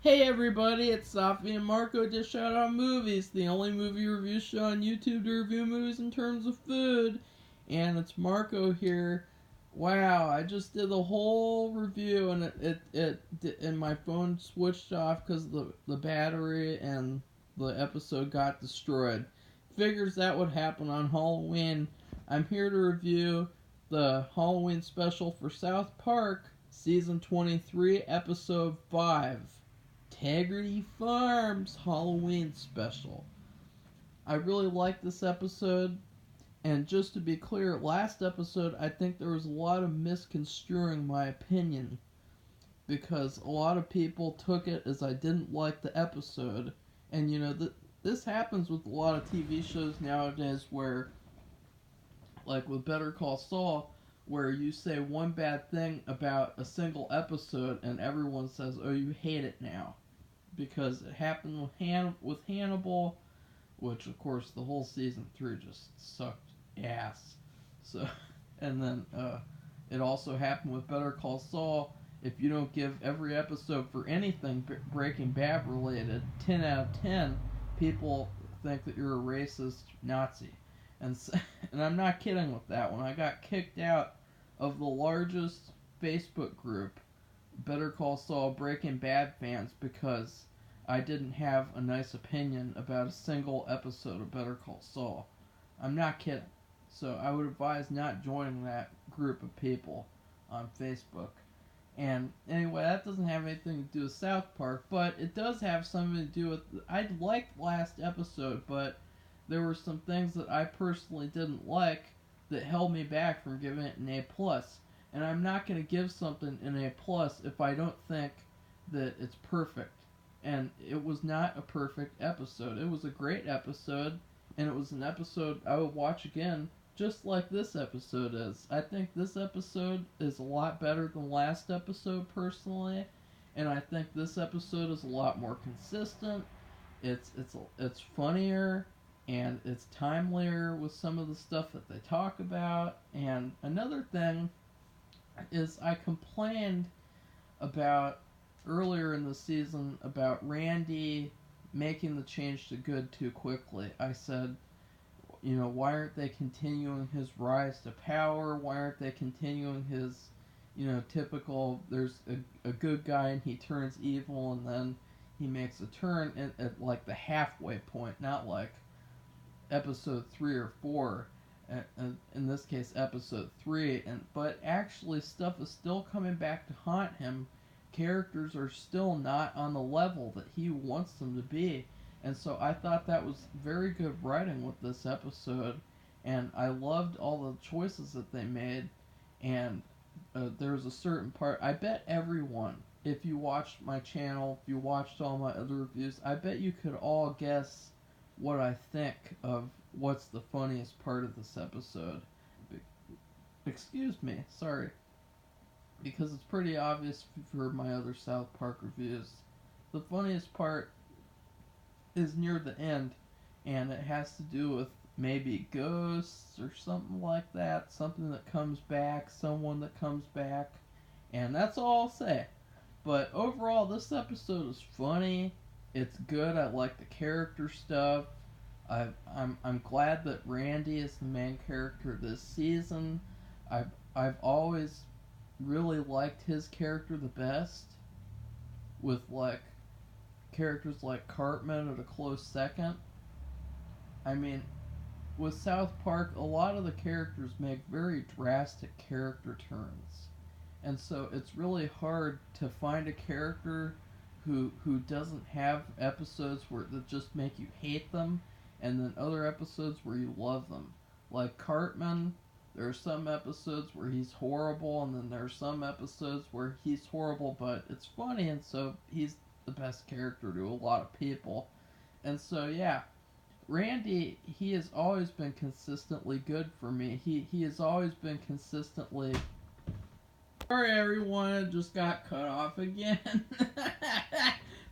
Hey everybody, it's Safi and Marco Dish Out on Movies, the only movie review show on YouTube to review movies in terms of food. And it's Marco here. Wow, I just did the whole review and and my phone switched off because the battery and the episode got destroyed. Figures that would happen on Halloween. I'm here to review the Halloween special for South Park, Season 23, Episode 5. Tegridy Farms Halloween Special. I really liked this episode, and just to be clear, last episode I think there was a lot of misconstruing my opinion because a lot of people took it as I didn't like the episode, and this happens with a lot of TV shows nowadays where, like with Better Call Saul, where you say one bad thing about a single episode and everyone says, "Oh, you hate it now." Because it happened with Hannibal, which of course the whole season 3 just sucked ass. So, and then it also happened with Better Call Saul. If you don't give every episode for anything Breaking Bad related 10 out of 10, people think that you're a racist Nazi. And so, and I'm not kidding with that one. I got kicked out of the largest Facebook group, Better Call Saul Breaking Bad fans, because I didn't have a nice opinion about a single episode of Better Call Saul. I'm not kidding. So I would advise not joining that group of people on Facebook. And anyway, that doesn't have anything to do with South Park, but it does have something to do with... I liked last episode, but there were some things that I personally didn't like that held me back from giving it an A+. And I'm not going to give something an A+ if I don't think that it's perfect. And it was not a perfect episode. It was a great episode, and it was an episode I would watch again, just like this episode is. I think this episode is a lot better than last episode, personally, and I think this episode is a lot more consistent. It's funnier, and it's timelier with some of the stuff that they talk about. And another thing is I complained about earlier in the season about Randy making the change to good too quickly. I said, why aren't they continuing his rise to power? Why aren't they continuing his, typical, there's a good guy and he turns evil and then he makes a turn at like the halfway point, not like episode 3 or 4. In this case, episode 3. But actually, stuff is still coming back to haunt him. Characters are still not on the level that he wants them to be. And so I thought that was very good writing with this episode. And I loved all the choices that they made. And there was a certain part, I bet everyone, if you watched my channel, if you watched all my other reviews, I bet you could all guess what I think of what's the funniest part of this episode. Excuse me, sorry. Because it's pretty obvious for my other South Park reviews. The funniest part is near the end, and it has to do with maybe ghosts or something like that. Something that comes back, someone that comes back, and that's all I'll say. But overall, this episode is funny. It's good. I like the character stuff. I'm glad that Randy is the main character this season. I've always really liked his character the best, with like characters like Cartman at a close second. I mean, with South Park, a lot of the characters make very drastic character turns, and so it's really hard to find a character who doesn't have episodes where that just make you hate them, and then other episodes where you love them. Like Cartman, there are some episodes where he's horrible, and then there are some episodes where he's horrible, but it's funny, and so he's the best character to a lot of people. And so, yeah, Randy, he has always been consistently good for me. He has always been consistently... Sorry, everyone, it just got cut off again.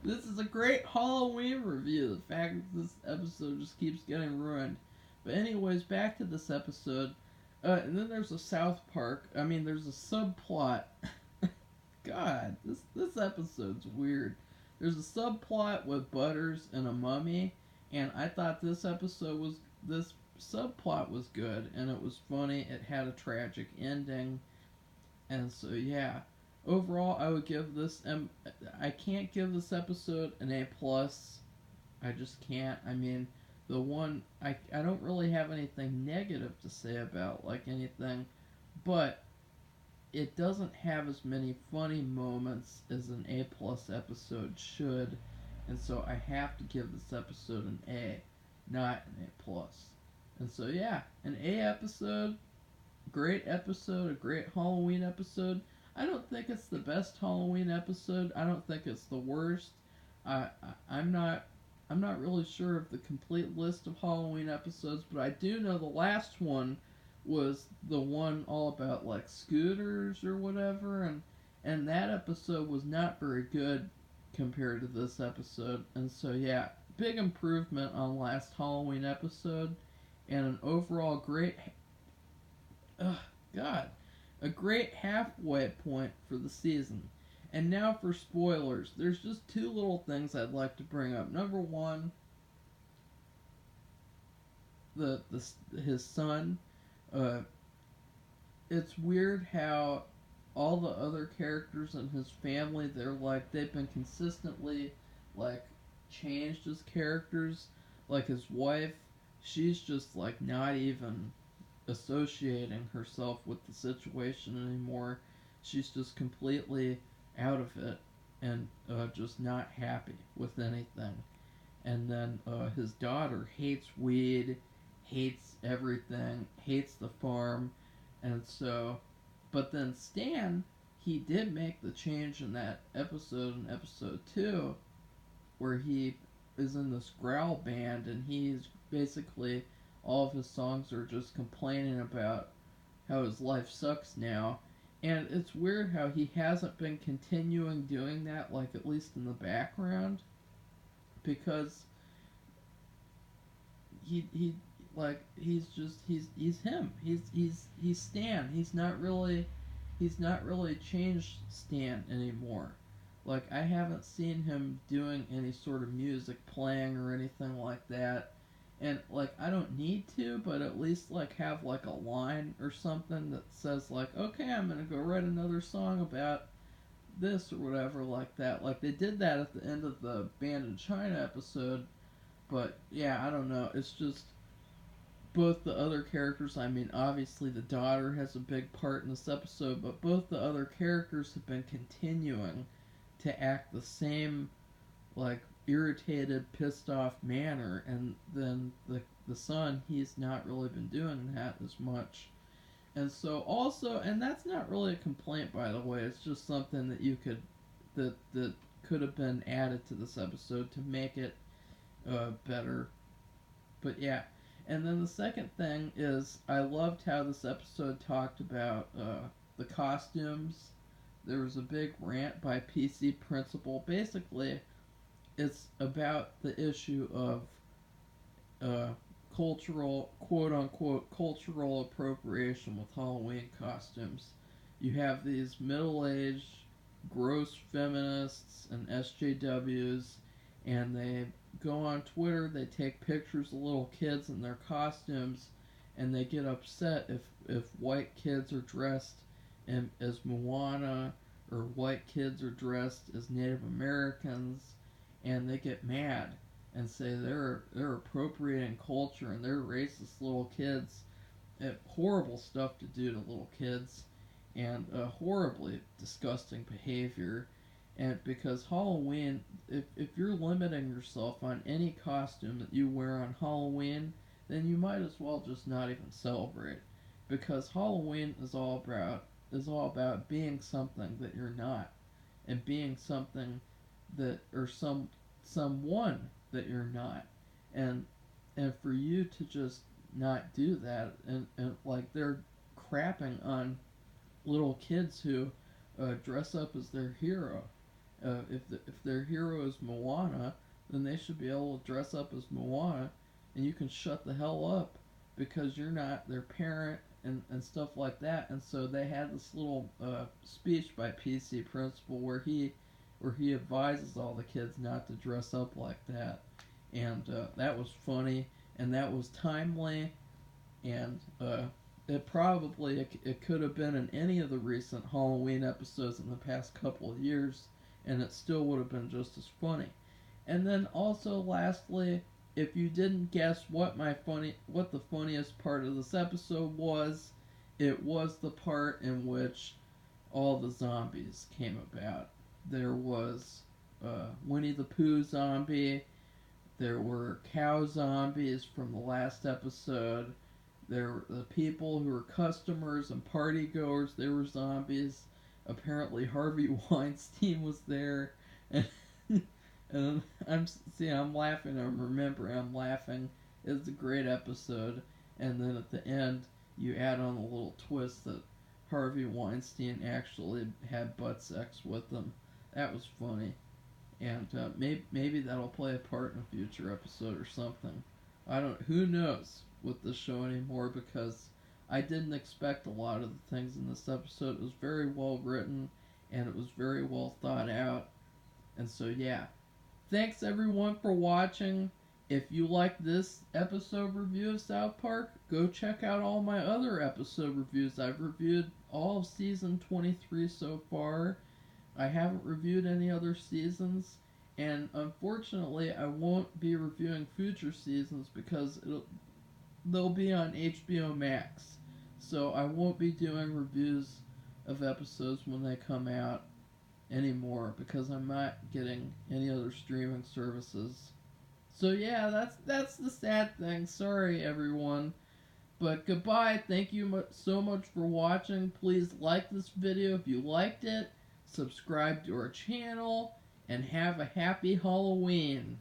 This is a great Halloween review. The fact that this episode just keeps getting ruined. But anyways, back to this episode. And then there's a South Park. There's a subplot. God, this episode's weird. there's a subplot with Butters and a mummy, and I thought this subplot was good and it was funny. It had a tragic ending, and so yeah. Overall, I would give this. I can't give this episode an A plus. I just can't. I mean, the one I don't really have anything negative to say about like anything, but it doesn't have as many funny moments as an A plus episode should, and so I have to give this episode an A, not an A plus. And so yeah, an A episode, a great Halloween episode. I don't think it's the best Halloween episode. I don't think it's the worst. I'm not really sure of the complete list of Halloween episodes, but I do know the last one was the one all about like scooters or whatever, and that episode was not very good compared to this episode. And so yeah, big improvement on last Halloween episode, and an overall great uh, God, a great halfway point for the season. And now for spoilers. There's just two little things I'd like to bring up. Number one, the his son. Uh, it's weird how all the other characters in his family, they've been consistently like changed as characters. Like his wife, she's just like not even associating herself with the situation anymore. She's just completely out of it and just not happy with anything. And then his daughter hates weed, hates everything, hates the farm, and so. But then Stan, he did make the change in that episode, in episode 2, where he is in this growl band and he's basically all of his songs are just complaining about how his life sucks now. And it's weird how he hasn't been continuing doing that, like at least in the background, because he like he's him. He's Stan. He's not really changed Stan anymore. Like I haven't seen him doing any sort of music playing or anything like that. And like I don't need to, but at least like have like a line or something that says like, okay, I'm gonna go write another song about this or whatever like that. Like they did that at the end of the Band in China episode, but yeah, I don't know. It's just both the other characters. I mean, obviously the daughter has a big part in this episode, but both the other characters have been continuing to act the same like irritated, pissed off manner, and then the son, he's not really been doing that as much. And so also, and that's not really a complaint by the way, it's just something that you could that could have been added to this episode to make it better. But yeah. And then the second thing is I loved how this episode talked about the costumes. There was a big rant by PC Principal. Basically, it's about the issue of uh, cultural, quote unquote, cultural appropriation with Halloween costumes. You have these middle aged, gross feminists and SJWs, and they go on Twitter, they take pictures of little kids in their costumes, and they get upset if white kids are dressed as Moana or white kids are dressed as Native Americans, and they get mad and say they're appropriating culture and they're racist little kids. Horrible stuff to do to little kids, and horribly disgusting behavior. And because Halloween, if you're limiting yourself on any costume that you wear on Halloween, then you might as well just not even celebrate. Because Halloween is all about being something that you're not, and being something that or someone that you're not, and for you to just not do that, and like they're crapping on little kids who dress up as their hero. If their hero is Moana, then they should be able to dress up as Moana, and you can shut the hell up because you're not their parent, and stuff like that. And so they had this little speech by PC Principal where he where he advises all the kids not to dress up like that. And that was funny, and that was timely, and it could have been in any of the recent Halloween episodes in the past couple of years, and it still would have been just as funny. And then also, lastly, if you didn't guess what the funniest part of this episode was, it was the part in which all the zombies came about. There was Winnie the Pooh zombie. There were cow zombies from the last episode. There were the people who were customers and party goers. They were zombies. Apparently Harvey Weinstein was there, and and I'm laughing. I'm laughing. It's a great episode. And then at the end, you add on a little twist that Harvey Weinstein actually had butt sex with them. That was funny, and maybe that'll play a part in a future episode or something. I don't. Who knows with this show anymore, because I didn't expect a lot of the things in this episode. It was very well written, and it was very well thought out. And so yeah, thanks everyone for watching. If you like this episode review of South Park, go check out all my other episode reviews. I've reviewed all of season 23 so far. I haven't reviewed any other seasons, and unfortunately I won't be reviewing future seasons because they'll be on HBO Max. So I won't be doing reviews of episodes when they come out anymore because I'm not getting any other streaming services. So yeah, that's the sad thing. Sorry everyone. But goodbye. Thank you so much for watching. Please like this video if you liked it. Subscribe to our channel. And have a happy Halloween.